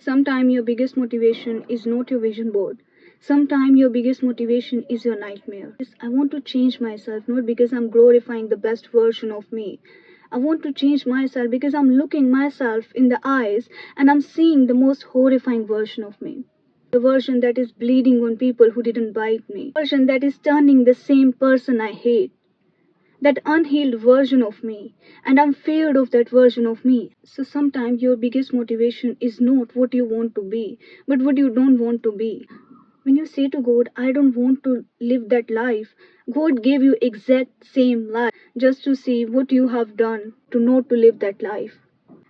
Sometimes your biggest motivation is not your vision board. Sometimes your biggest motivation is your nightmare. I want to change myself not because I'm glorifying the best version of me. I want to change myself because I'm looking myself in the eyes and I'm seeing the most horrifying version of me. The version that is bleeding on people who didn't bite me. The version that is turning the same person I hate. That unhealed version of me, and I'm feared of that version of me. So sometimes your biggest motivation is not what you want to be, but what you don't want to be. When you say to God, I don't want to live that life, God gave you exact same life just to see what you have done to not to live that life.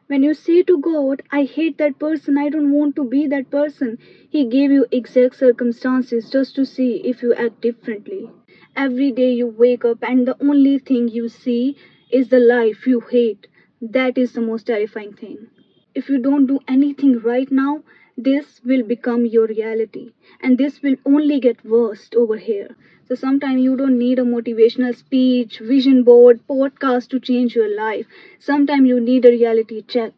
When you say to God, I hate that person, I don't want to be that person, He gave you exact circumstances just to see if you act differently. Every day you wake up and the only thing you see is the life you hate. That is the most terrifying thing. If you don't do anything right now, this will become your reality. And this will only get worse over here. So sometimes you don't need a motivational speech, vision board, podcast to change your life. Sometimes you need a reality check.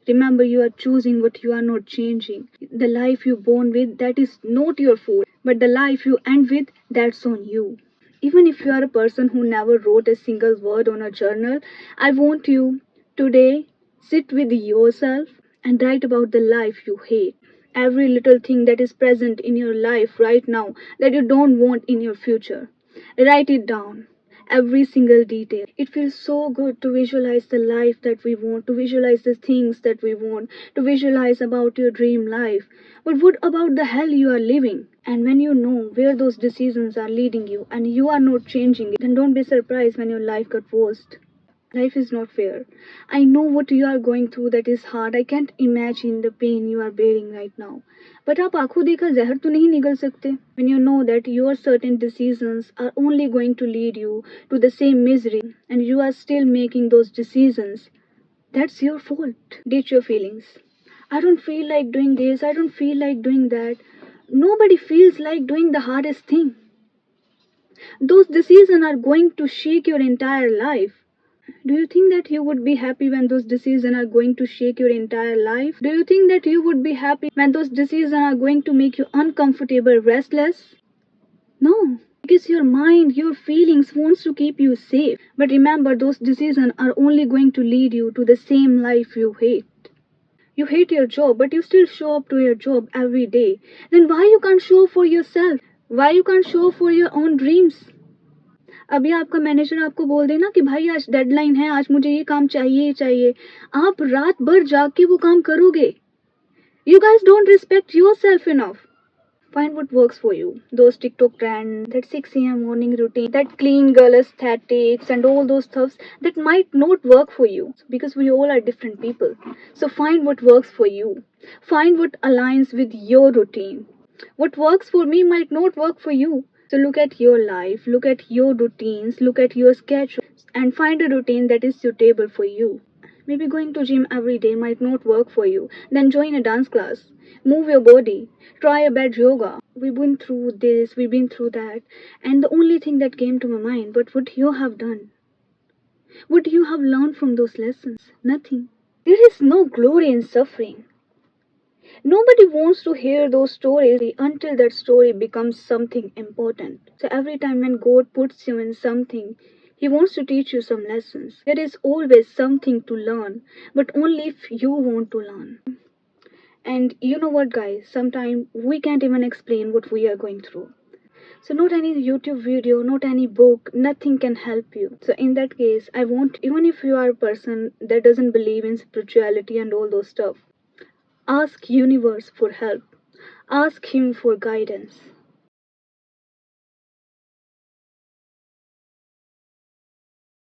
Remember, you are choosing what you are not changing. The life you born with, that is not your fault. But the life you end with, that's on you. Even if you are a person who never wrote a single word on a journal, I want you today sit with yourself and write about the life you hate. Every little thing that is present in your life right now that you don't want in your future. Write it down. Every single detail. It feels so good to visualize the life that we want, to visualize the things that we want, to visualize about your dream life. But what about the hell you are living? And when you know where those decisions are leading you and you are not changing it, then don't be surprised when your life got worst. Life is not fair. I know what you are going through that is hard. I can't imagine the pain you are bearing right now. But आप आंखों देखा जहर तो नहीं निगल सकते. When you know that your certain decisions are only going to lead you to the same misery and you are still making those decisions, that's your fault. Ditch your feelings. I don't feel like doing this. I don't feel like doing that. Nobody feels like doing the hardest thing. Those decisions are going to shake your entire life. Do you think that you would be happy when those decisions are going to shake your entire life? Do you think that you would be happy when those decisions are going to make you uncomfortable, restless? No, because your mind, your feelings wants to keep you safe. But remember, those decisions are only going to lead you to the same life you hate. You hate your job, but you still show up to your job every day. Then why you can't show up for yourself? Why you can't show up for your own dreams? अभी आपका manager आपको बोल देना कि भाई आज deadline है, आज मुझे ये काम चाहिए ही चाहिए, आप रात भर जाग के वो काम करोगे? You guys don't respect yourself enough. Find what works for you. Those TikTok trends, that 6 a.m. morning routine, that clean girl aesthetics, and all those stuffs that might not work for you because we all are different people. So find what works for you. Find what aligns with your routine. What works for me might not work for you. So look at your life, look at your routines, look at your schedule, and find a routine that is suitable for you. Maybe going to gym every day might not work for you. Then join a dance class. Move your body. Try a bed yoga. We've been through this, we've been through that. And the only thing that came to my mind, but what you have done? What you have learned from those lessons? Nothing. There is no glory in suffering. Nobody wants to hear those stories until that story becomes something important. So every time when God puts you in something, He wants to teach you some lessons. There is always something to learn, but only if you want to learn. And you know what, guys? Sometimes we can't even explain what we are going through. So not any YouTube video, not any book, nothing can help you. So in that case, I want, even if you are a person that doesn't believe in spirituality and all those stuff, ask universe for help. Ask him for guidance.